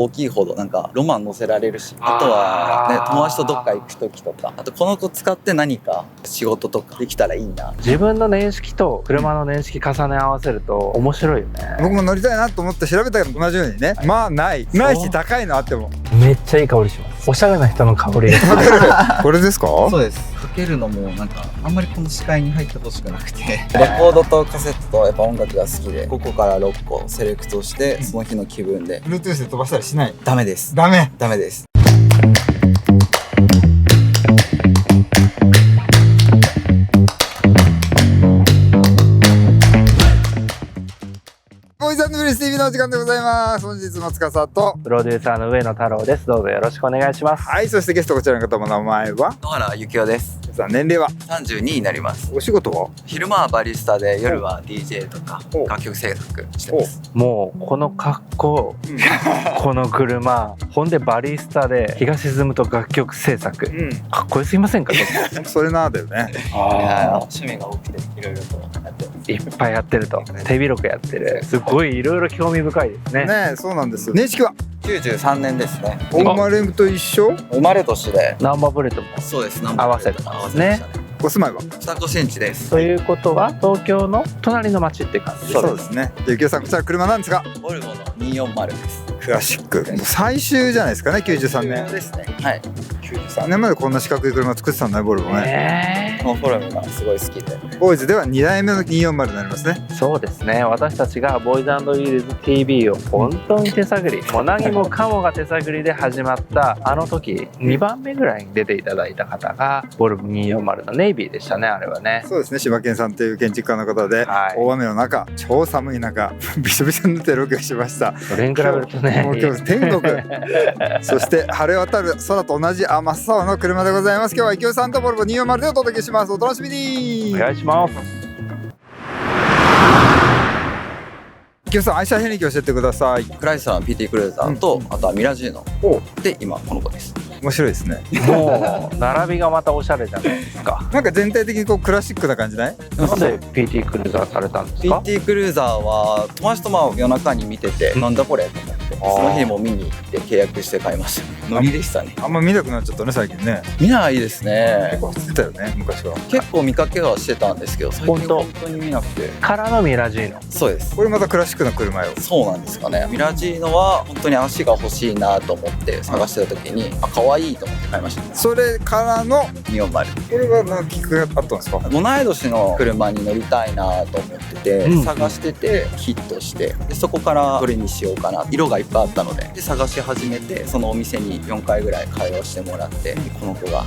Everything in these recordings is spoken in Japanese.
大きいほどなんかロマン乗せられるし、あとはね、友達とどっか行く時とか、あとこの子使って何か仕事とかできたらいいな。自分の年式と車の年式重ね合わせると面白いよね。僕も乗りたいなと思って調べたけど同じようにね、まあないし高いのあってもめっちゃいい香りします。おしゃれな人の香りがこれですか？そうです。かけるのもなんかあんまりこの視界に入ってほしくなくて、レコードとカセットとやっぱ音楽が好きで5個から6個セレクトしてその日の気分で。 Bluetooth で飛ばしたりしない？ダメです。ダメです。ボーイズ&グリス TV のお時間でございます。本日の司とプロデューサーの上野太郎です。どうぞよろしくお願いします。はい、そしてゲストこちらの方も名前は野原幸雄です。さあ年齢は32になります。お仕事は昼間はバリスタで夜は DJ とか楽曲制作してます。もうこの格好、この車、ほんでバリスタで日が沈むと楽曲制作、かっこよすぎませんか？それなだよね。趣味が多くていろいろとやってます。いっぱいやってると、手広くやってる。すごいいろいろ興味深いですね。ねえ、そうなんです。年式は93年ですね。お生まれと一緒？生まれ年で。ナンバープレートもそうです。合わせてますね。お住まいは北越新地です。ということは東京の隣の町って感じです。そうですね。幸雄さん、こちら車なんですがボルボの240です。クラシック、もう最終じゃないですかね。93年ですね。はい。93年までこんな四角い車作ってたんだね、ボルボね。このフォルムがすごい好きで。ボーイズでは2代目の240になりますね。そうですね。私たちがボーイズ&ウィールズ TV を本当に手探り、もう何もかもが手探りで始まったあの時2番目ぐらいに出ていただいた方がボルボ240のネイビーでしたね、あれはね。そうですね。柴犬さんという建築家の方で、大雨の中、超寒い中びしょびしょになってロケをしました。それに比べるとね、もう今日天国そして晴れ渡る空と同じ真っ青の車でございます。今日は幸雄さんとボルボ240でお届けします。お楽しみに。お願いします。幸雄さん、愛車遍歴教えてください。クライスラーの PT クルーザーと、あとはミラジーノで今この子です。面白いですね。もう並びがまたおしゃれじゃないですか。なんか全体的にこうクラシックな感じない？なんで PT クルーザーされたんですか？ PT クルーザーは友達と夜中に見てて、なんだこれと思って、その日にも見に行って契約して買いました。ノリでしたね。あんま見なくなっちゃったね、最近ね。見ないですね。結構走ってたよね、昔は。結構見かけはしてたんですけど、最近本当に見なくて。からのミラジーノ。そうです。これまたクラシックな車よ。そうなんですかね。ミラジーノは本当に足が欲しいなと思って探してた時に、可愛いと思って買いました。それからの240。これは何かきっかけがあったんですか？同い年の車に乗りたいなと思ってて、探しててヒットして、でそこからどれにしようかな、色がいっぱいあったので、探し始めて、そのお店に4回ぐらい会話してもらって、この子が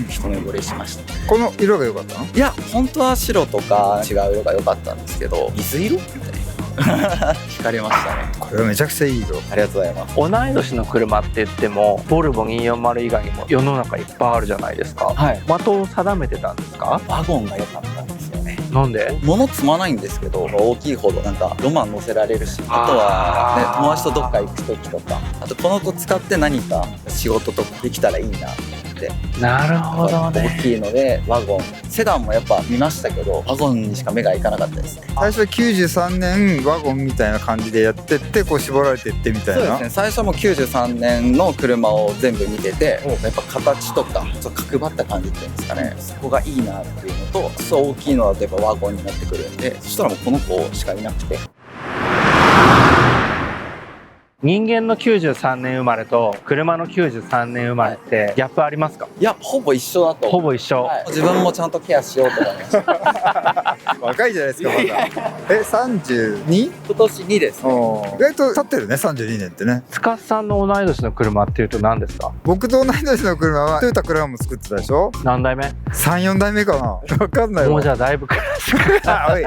一目惚れしました。この色が良かったの？いや、本当は白とか違う色が良かったんですけど、水色みたいな惹かれましたね。これはめちゃくちゃいい色。ありがとうございます。同い年の車って言ってもボルボ240以外にも世の中いっぱいあるじゃないですか。はい。的を定めてたんですか？ワゴンが良かったんですよね。なんで？物積まないんですけど、大きいほどなんかロマン乗せられるし、あとはね、友達とどっか行く時とか、あとこの子使って何か仕事とかできたらいいなと思って。なるほどね。大きいのでワゴン、セダンもやっぱ見ましたけど、ワゴンにしか目がいかなかったですね。最初は93年ワゴンみたいな感じでやってってこう絞られてってみたいな。そうですね。最初も93年の車を全部見てて、やっぱ形とかちょっと角張った感じっていうんですかね、そこがいいなっていうのと、そう大きいのはやっぱワゴンになってくるんで、そしたらもうこの子しかいなくて。人間の93年生まれと車の93年生まれってギャップありますか？いや、ほぼ一緒だと。ほぼ一緒、はい、自分もちゃんとケアしようと思いました。若いじゃないですか、まだ。32？今年2ですね。意外と経ってるね、32年ってね。司さんの同い年の車っていうと何ですか？僕と同い年の車はトヨタクラウンも作ってたでしょ。何代目？3、4代目かな、分かんないわ。もうじゃあだいぶクラシックおい、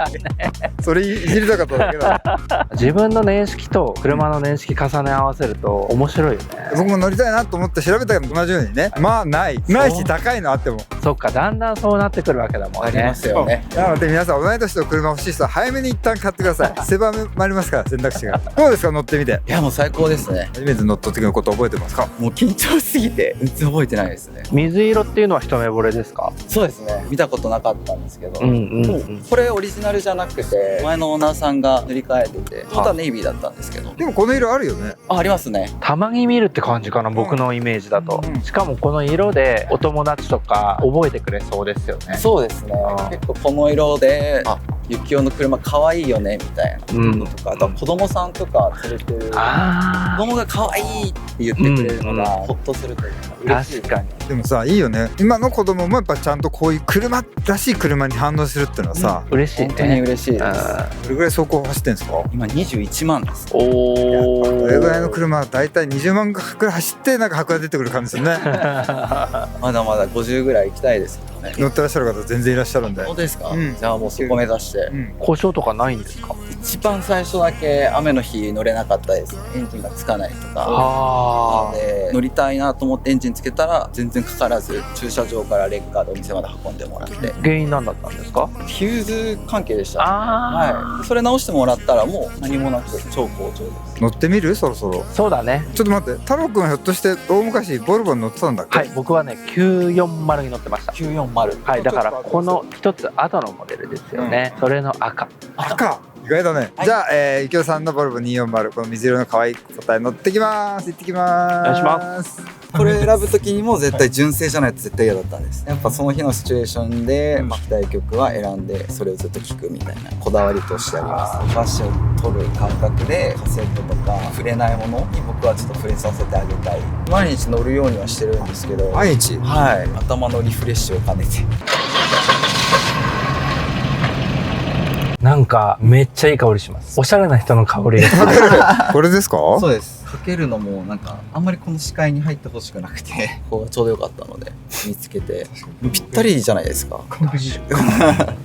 それいじりたかっただけだ。自分の年式と車の年式重ね合わせると面白いよね。僕も乗りたいなと思って調べたけど同じようにね、まあないし高いのあっても。そっか、だんだんそうなってくるわけだもんね。ありますよね。なので皆さん同い年の車欲しい人は早めに一旦買ってください。狭まりますから、選択肢が。どうですか、乗ってみて。いや、もう最高ですね。初めて乗った時のこと覚えてますか？もう緊張しすぎて全然覚えてないですね。水色っていうのは一目惚れですか？そうですね。見たことなかったんですけど、これオリジナルじゃなくて前のオーナーさんが塗り替えてて、本当はネイビーだったんですけど。でもこの色あるよよね。ありますね。たまに見るって感じかな、僕のイメージだと。うんしかもこの色でお友達とか覚えてくれそうですよね。そうですね。結構この色で、あ、ゆきおの車可愛いよねみたいなのとか、あとは子供さんとか連れてる子供が可愛いって言ってくれるのがホッとするというか嬉しい。確かに。でもさ、いいよね。今の子供もやっぱちゃんとこういう車らしい車に反応するっていうのはさ、嬉しいね。本当に嬉しいです。どれぐらい走行走ってんですか？今21万です。おお。これぐらいの車はだいたい20万くらい走ってなんか箱が出てくる感じですね。まだまだ50ぐらい行きたいですけどね。乗ってらっしゃる方全然いらっしゃるんで。本当ですか？うんじゃあもうそこ目指して。故障とかないんですか？一番最初だけ雨の日乗れなかったですね。エンジンがつかないとか。なはので乗りたいなと思ってエンジンつけたら全然かからず、駐車場からレッカーでお店まで運んでもらって。原因何だったんですか？フューズ関係でした。あはい。それ直してもらったらもう何もなく超好調です。乗ってみる？そろそろ。そうだね。ちょっと待って、太郎くんはひょっとして大昔ボルボに乗ってたんだっけ？はい、僕はね940に乗ってました。 940。はい、だからこの一つ後のモデルですよね、それの赤。赤。意外だね。はいじゃあ、ゆきおさんのボルボ240、この水色の可愛い答え乗ってきます。行ってきます。お願いしますこれ選ぶ時にも絶対純正じゃないと絶対嫌だったんです。やっぱその日のシチュエーションで聴きたい曲は選んでそれをずっと聴くみたいなこだわりとしてあります。歌詞を取る感覚でカセットとか触れないものに僕はちょっと触れさせてあげたい。毎日乗るようにはしてるんですけど、毎日。はい、頭のリフレッシュを兼ねて。なんかめっちゃいい香りします。おしゃれな人の香りがする。これですか？そうです。かけるのもなんかあんまりこの視界に入ってほしくなくて、ここがちょうどよかったので見つけて、ぴったりじゃないですか。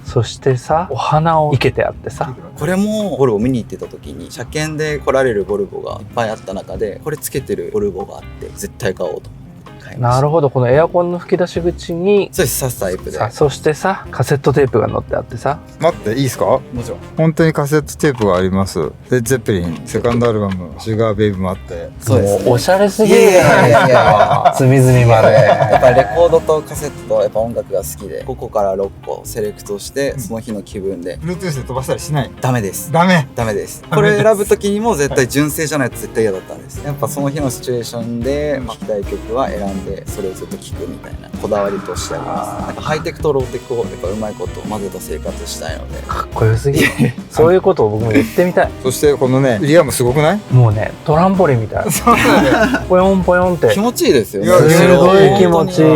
そしてさ、お花を生けてあってさ、これもボルボ見に行ってた時に車検で来られるボルボがいっぱいあった中でこれつけてるボルボがあって絶対買おうと思って買いました。なるほど、このエアコンの吹き出し口にそうです、刺すタイプで。さ、そしてさカセットテープが載ってあってさ、待って、いいですか？もちろん。本当にカセットテープがあります。で、ゼッペリン、セカンドアルバム、シュガーベイブもあって。そうです、もうおしゃれすぎるじゃないですか。隅々まで。やっぱりレコードとカセットとやっぱ音楽が好きで5個から6個セレクトしてその日の気分で。 Bluetooth で飛ばしたりしない？ダメです。ダメ。ダメです。これ選ぶ時にも絶対純正じゃないと絶対嫌だったんです。やっぱその日のシチュエーションで聴きたい曲は選んでそれをずっと聴くみたいなこだわりとしてあります。なんかハイテクとローテクをやっぱうまいこと混ぜた生活したいので。かっこよすぎる。そういうことを僕も言ってみたい。そしてこのね、リアもすごくない？もうね、トランポリンみたいな。そうだね。ポヨンポヨンって。気持ちいいですよね。いやすごい気持ちいい。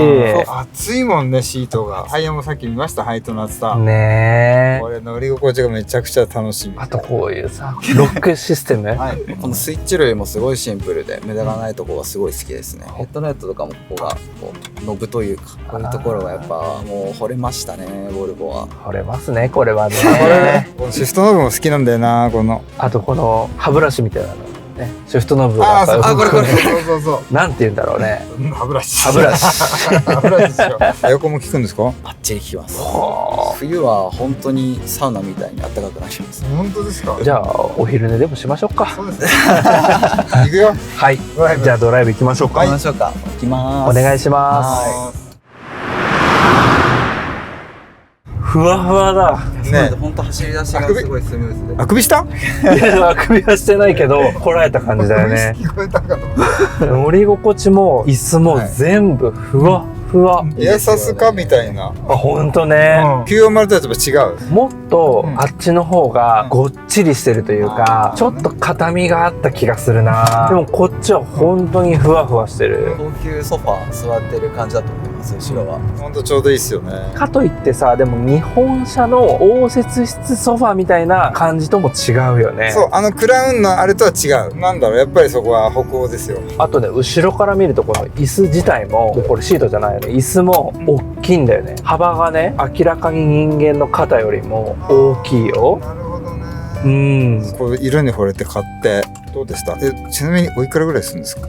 暑いもんね、シートが。タイヤもさっき見ました、ハイトの厚さ。ねえ。これ乗り心地がめちゃくちゃ楽しみ。あとこういうさ、ロックシステム。はい。このスイッチ類もすごいシンプルで無駄がないところがすごい好きですね。ヘッドライトとかもここがこうノブというかこういうところがやっぱもう惚れましたね、ボルボは。惚れますね、これはね。このシフトノブも好きなんだよな、この。あとこの歯ブラシみたいなのね、シフトノブがさ、これ。動くね。そうそうそう。なんて言うんだろうね。歯ブラシ。歯ブラシ。歯ブラシですよ。エアコンも効くんですか？バッチリ効きます。は冬は本当にサウナみたいに暖かくなります。本当ですか？あじゃあお昼寝でもしましょうか。そうですね。行くよ。はい。ドライブ。じゃあドライブ行きましょうか。行きましょうか。行きます。お願いします。はふわふわだ。ね。本当走り出しがすごいスムーズで。あくびした？いや、あくびはしてないけど、こらえた感じだよね。聞こえたかと思った。乗り心地も椅子も全部ふわふわ。エアサスかみたいな。あ、ほんとね。 940とやっぱ違う。もっとうんあっちの方がごっちりしてるというか、ちょっと硬みがあった気がするな。でもこっちは本当にふわふわしてる。高級ソファー座ってる感じだと思います後ろは。ほんとちょうどいいっすよね。かといってさ、でも日本車の応接室ソファーみたいな感じとも違うよね。そう、クラウンのあれとは違う。なんだろう、やっぱりそこは北欧ですよ。あとね、後ろから見るとこの椅子自体も、これシートじゃないよね、椅子も大きいんだよね。幅がね、明らかに人間の肩よりも大きいよ。なるほどね。うん。こう色に惚れて買ってどうでした？ちなみにおいくらぐらいするんですか？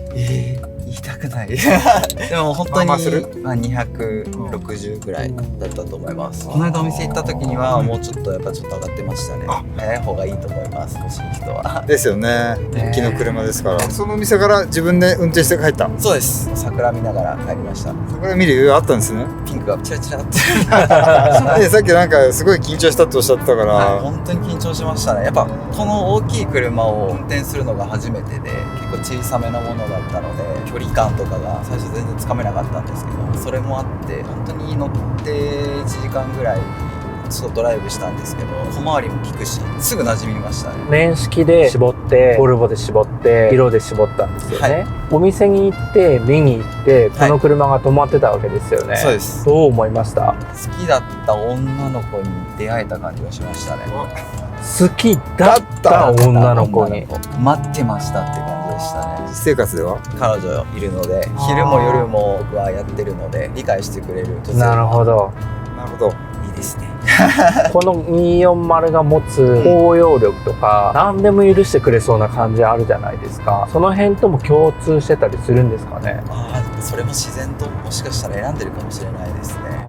言いたくないでも本当に、まあする260ぐらいだったと思います。この間お店行った時にはもうちょっとやっぱちょっと上がってましたね。早い方がいいと思います、欲しい人は。ですよね。人気の車ですから。そのお店から自分で運転して帰った。そうです。桜見ながら帰りました。桜見る余裕あったんですね。ピンクがチラチラってでさっきなんかすごい緊張したとおっしゃってたから、はい、本当に緊張しましたね。やっぱこの大きい車を運転するのが初めてで、結構小さめなものだったので距離感とかが最初全然つかめなかったんですけど、それもあって本当に乗って1時間ぐらいちょっとドライブしたんですけど、小回りも利くしすぐ馴染みましたね。年式で絞ってボルボで絞って色で絞ったんですよね、はい、お店に行って見に行ってこの車が止まってたわけですよね、はい、そうです。どう思いました？好きだった女の子に出会えた感じがしましたね。好きだった女の子に待ってましたって感じでしたね。実生活では彼女いるので、昼も夜も僕はやってるので理解してくれる女性。なるほどなるほど、いいですねこの240が持つ包容力とか何でも許してくれそうな感じあるじゃないですか。その辺とも共通してたりするんですかね？それも自然ともしかしたら選んでるかもしれないですね。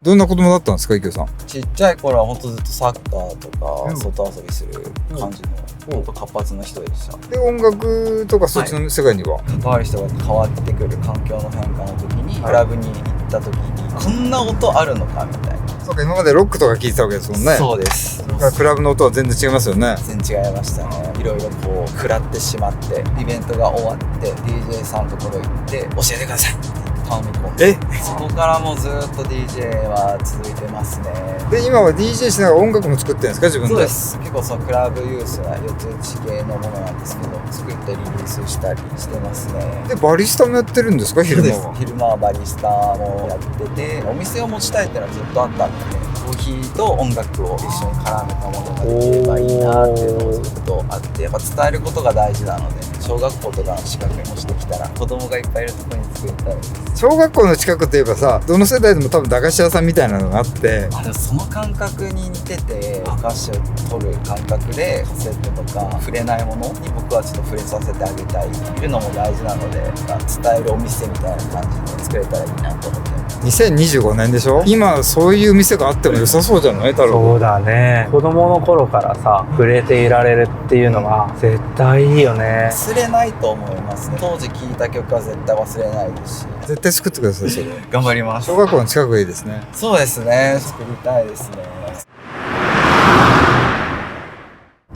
どんな子供だったんですか、池さん？ちっちゃい頃は本当ずっとサッカーとか外遊びする感じの本当活発な人でした。で音楽とかそっちの世界には、関わる人が変わってくる環境の変化の時に、クラブに行った時にこんな音あるのかみたいな。そうか、今までロックとか聴いてたわけですもんね。そうです。クラブの音は全然違いますよね。全然違いましたね。いろいろこう食らってしまって、イベントが終わって DJ さんのところ行って教えてくださいって頼み込んで、そこからもうずっと DJ は続いてますね。で今は DJ しながら音楽も作ってるんですか、自分で？そうです。結構そのクラブユースな四つ打ち系のものなんですけど、作ってリリースしたりしてますね。でバリスタもやってるんですか、昼間は？昼間はバリスタもやってて、お店を持ちたいっていうのはずっとあったんで、コーヒーと音楽を一緒に絡めたものができればいいなっていうのをずっとあって、やっぱ伝えることが大事なので、小学校とかの近くにもしてきたら子供がいっぱいいるところに作りたいです。小学校の近くといえばさ、どの世代でも多分駄菓子屋さんみたいなのがあって、でもその感覚に似てて、お菓子を取る感覚でカセットとか触れないものに僕はちょっと触れさせてあげたいっていうのも大事なので、伝えるお店みたいな感じで作れたらいいなと思ってます。2025年でしょ？今そういう店があっても良さそうじゃない？太郎。そうだね。子供の頃からさ触れていられるっていうのは絶対いいよね。忘れないと思いますね。当時聴いた曲は絶対忘れないですし、絶対作ってください。それ頑張ります。小学校の近くがいいですね。そうですね、作りたいですね。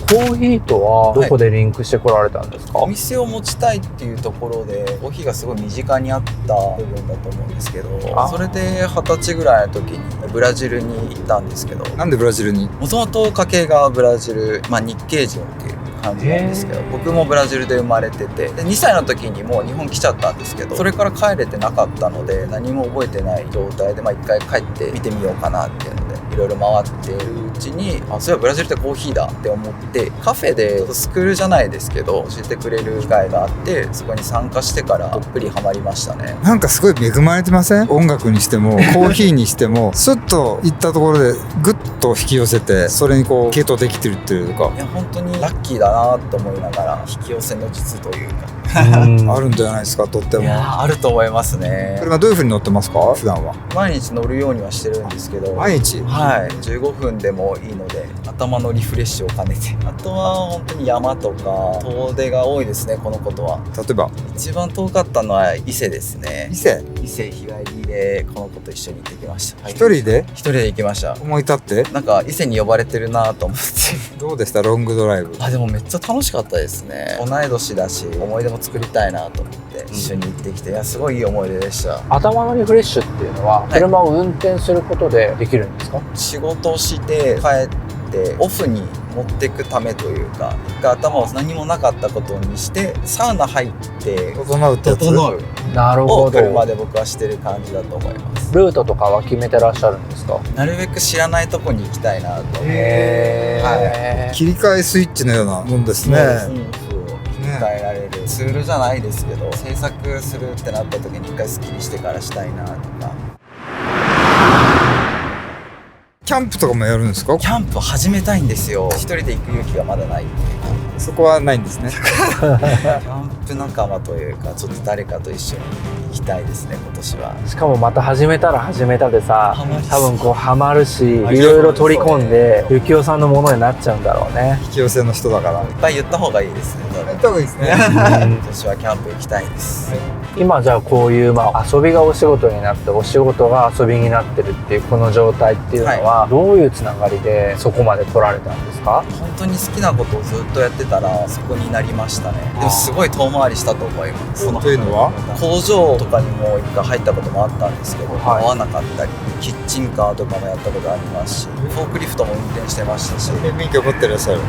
コーヒーとはどこでリンクしてこられたんですか？お店を持ちたいっていうところで、コーヒーがすごい身近にあった部分だと思うんですけど、それで20歳ぐらいの時にブラジルに行ったんですけど。なんでブラジルに？もともと家系がブラジル、日系人っていう感じなんですけど、僕もブラジルで生まれてて、で2歳の時にもう日本来ちゃったんですけど、それから帰れてなかったので何も覚えてない状態で、一回帰って見てみようかなっていうのでいろいろ回ってるうちに、そういえばブラジルってコーヒーだって思って、カフェでスクールじゃないですけど教えてくれる機会があって、そこに参加してからどっぷりハマりましたね。なんかすごい恵まれてません？音楽にしてもコーヒーにしてもスッといったところでグッと引き寄せて、それにこう系統できてるっていうか、いや本当にラッキーだなと思いながら、引き寄せの術というかあるんじゃないですか、とっても。いやあると思いますね。車どういう風に乗ってますか、普段は？毎日乗るようにはしてるんですけど。毎日？はい、15分でもいいので頭のリフレッシュを兼ねて。あとは本当に山とか遠出が多いですね、このことは。例えば一番遠かったのは伊勢ですね。伊勢日帰りでこの子と一緒に行ってきました。一人で？一人で行きました。思い立って？なんか伊勢に呼ばれてるなと思ってどうでした、ロングドライブ？でもめっちゃ楽しかったですね。同い年だし思い出も作りたいなと思って一緒に行ってきて、いやすごいいい思い出でした。頭のリフレッシュっていうのは車を運転することでできるんですか？仕事して帰ってオフに持っていくためというか、一回頭を何もなかったことにしてサウナ入って整うってやつ？整うなるほど。を車で僕はしてる感じだと思います。ルートとかは決めてらっしゃるんですか？なるべく知らないとこに行きたいなと思って、切り替えスイッチのようなもんですね。切り替えられるツールじゃないですけど、制作するってなった時に一回スッキリしてからしたいなとか。キャンプとかもやるんですか？キャンプ始めたいんですよ。一人で行く勇気がまだないっていうか。そこはないんですね。キャンプ仲間というかちょっと誰かと一緒に行きたいですね今年は。しかもまた始めたら始めたでさ、ハマりそう多分こうハマるし、いろいろ取り込んでゆきおさんのものになっちゃうんだろうね。引き寄せの人だから。いっぱい言った方がいいですね多分。やった方がいいですね。今年はキャンプ行きたいです。今じゃあこういう遊びがお仕事になってお仕事が遊びになってるっていうこの状態っていうのはどういうつながりでそこまで来られたんですか？本当に好きなことをずっとやってたらそこになりましたね。でもすごい遠回りしたと思います。というのは工場とかにも一回入ったこともあったんですけど、はい合わなかったり、キッチンカーとかもやったことありますし、フォークリフトも運転してましたし、で免許持ってらっしゃる。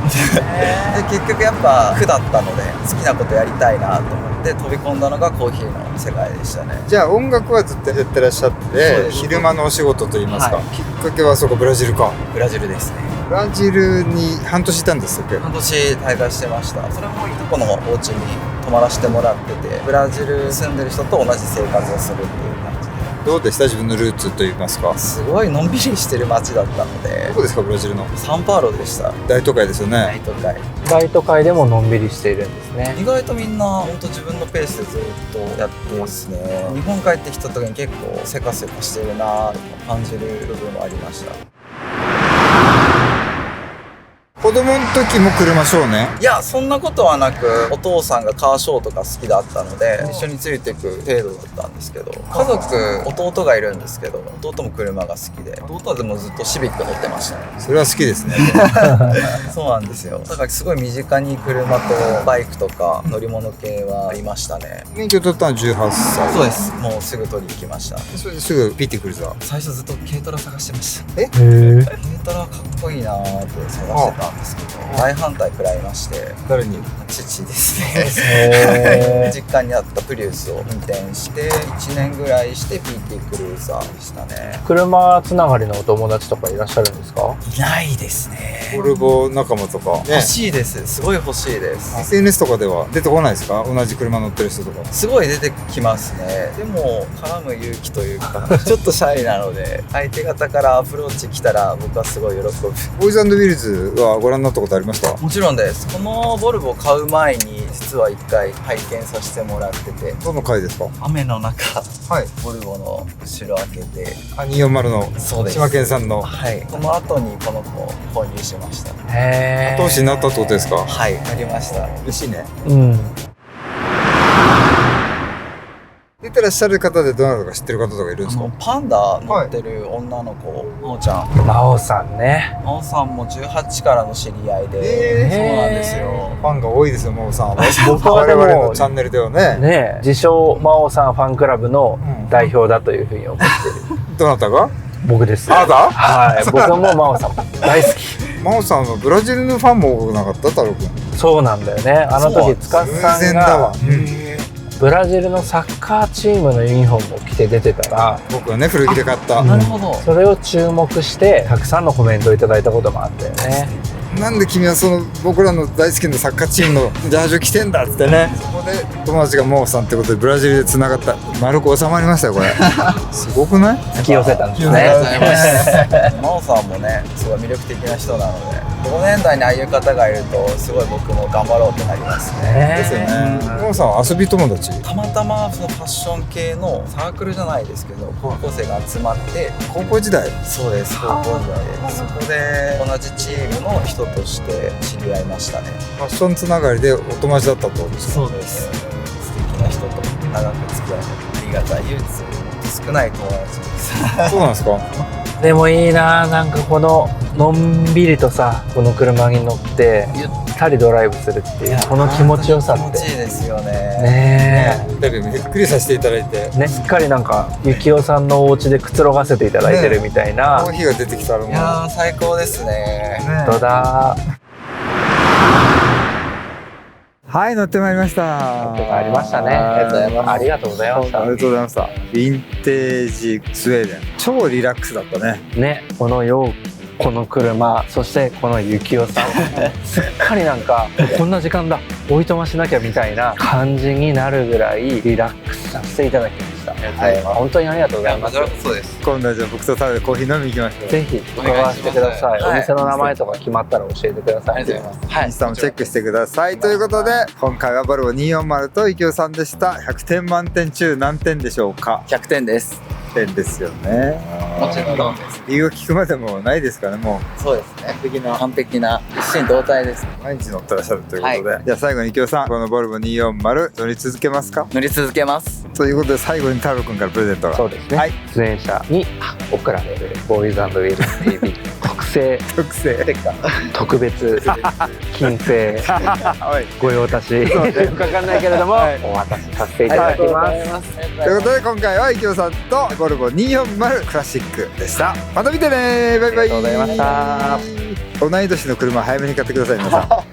結局やっぱ苦だったので好きなことやりたいなと思って飛び込んだのがコーヒーの世界でしたね。じゃあ音楽はずっとやってらっしゃってそうです昼間のお仕事といいますか、はきっかけはそこブラジルか。ブラジルですね。ブラジルに半年いたんですっけ？半年滞在してました。それもいとこのお家に泊まらせてもらってて、ブラジル住んでる人と同じ生活をするっていう感じで。どうでした自分のルーツといいますか？すごいのんびりしてる街だったので。どこですかブラジルの？サンパウロでした。大都会ですよ大ね。都会。大都会でものんびりしているんですね。意外とみんな本当自分のペースでずっとやってますね。日本帰ってきた時に結構せかせかしてるなと感じる部分もありました。子供の時も車少年？いやそんなことはなく、お父さんがカーショーとか好きだったので一緒についていく程度だったんですけど、家族弟がいるんですけど、弟も車が好きで、弟はでもずっとシビック乗ってましたね。それは好きですね。そうなんですよ。だからすごい身近に車とバイクとか乗り物系はありましたね。免許取ったの18歳。そうです。もうすぐ取りに行きました。それですぐピッてくるさ。最初ずっと軽トラ探してました。へえ。軽トラかっこいいなーって探してたんですけど、大反対食らいまして、誰に？父ですへね。実家にあったプリウスを運転して1年ぐらいして PT クルーザーでしたね。車つながりのお友達とかいらっしゃるんですか？いないですね。ボルボ仲間とか、ね欲、しいです。すごい欲しいです。 SNS とかでは出てこないですか？同じ車乗ってる人とか。すごい出てきますね。でも絡む勇気というかちょっとシャイなので、相手方からアプローチ来たら僕はすごい喜ぶ。ボーイズ&ウィルズはご覧になったことありました？もちろんです。このボルボを買う前に実は1回拝見させてもらってて、どの回ですか？雨の中はい。ボルボの後ろ開けて、240のそうです。島県産のはい。その後にこの子を購入しました。へえ。後押しになったってことですか？はい、ありました。嬉しいね。うん。出てらっしゃる方でどなたか知ってる方とかいるんですか？パンダ乗ってる女の子、真央ちゃん。真央さんね。真央さんも18からの知り合いで、そうなんですよ。ファンが多いですよ、真央さんは。僕はで我々ものチャンネルではね。ねえ、自称真央さんファンクラブの代表だというふうに思ってる。どなたが？僕です。あなた？はい、僕はもう真央さん大好き。真央さんはブラジルのファンも多くなかった太郎くん。そうなんだよね。あの時塚偶さん然だわが。ブラジルのサッカーチームのユニフォームを着て出てたら、僕はね古着で買った。なるほど。それを注目してたくさんのコメントをいただいたこともあったよね。なんで君はその僕らの大好きなサッカーチームのジャージを着てんだっつってね。そこで友達が真央さんってことでブラジルで繋がった。丸く収まりましたよこれ。すごくない？引き寄せたんですありがとうごね。ざいます。真央さんもね、すごい魅力的な人なので、同年代にああいう方がいると、すごい僕も頑張ろうってなりますね。ですよね。真央さんは遊び友達？たまたまそのファッション系のサークルじゃないですけど、高校生が集まって、高校時代。そうです、高校時代で、そこで同じチームの人として知り合いましたね。ファッションつながりでお友達だったってことですか？そうです。素敵な人と長く付き合いありがたい、唯一少ない友達です。そうなんですか？でもいいな、なんかこののんびりとさ、この車に乗ってゆったりドライブするっていうこの気持ちよさっ気持ちいいてですよね。ねだけどゆっくりさせていただいて、え、ね、すっかりなんかゆきおさんのお家でくつろがせていただいてるみたいな。コーヒーが出てきたらもういやー最高ですね。本当だ。はい乗ってまいりましたありましたね。ありがとうございました。ありがとうございました。ヴィンテージスウェーデン超リラックスだったね。ね、この陽気、この車、そしてこのゆきおさんすっかりなんかこんな時間だ、おいとましなきゃみたいな感じになるぐらいリラックスさせていただきました。した。ありがとうございます本当にありがとうございます。そうです。今度はじゃあ僕とタダでコーヒー飲みに行きましょう。ぜひ伺わせてください。お願いしますお店の名前とか決まったら教えてください。ありがとうございます。インスタもチェックしてください。ということで今回はボルボ240と池尾さんでした。100点満点中何点でしょうか100点です。点ですよね。もちろんです。理由を聞くまでもないですからね、もそうですね。完璧な完璧な一心同体です。毎日乗ってらっしゃるということで、じゃあ最後に池尾さんこのボルボ240乗り続けますか乗り続けます。ということで最後に太郎くんからプレゼントがそうですね。はい出演者に贈られるボーイズ&ウィルズ TV 特製特製特別金製はいご用達よくわかんないけれども、はいお渡しさせていただきます。ということで今回は池尾さんとボルボ240クラシックでした。また見てね、バイバイ。ありがとうございました。同い年の車早めに買ってください皆さん。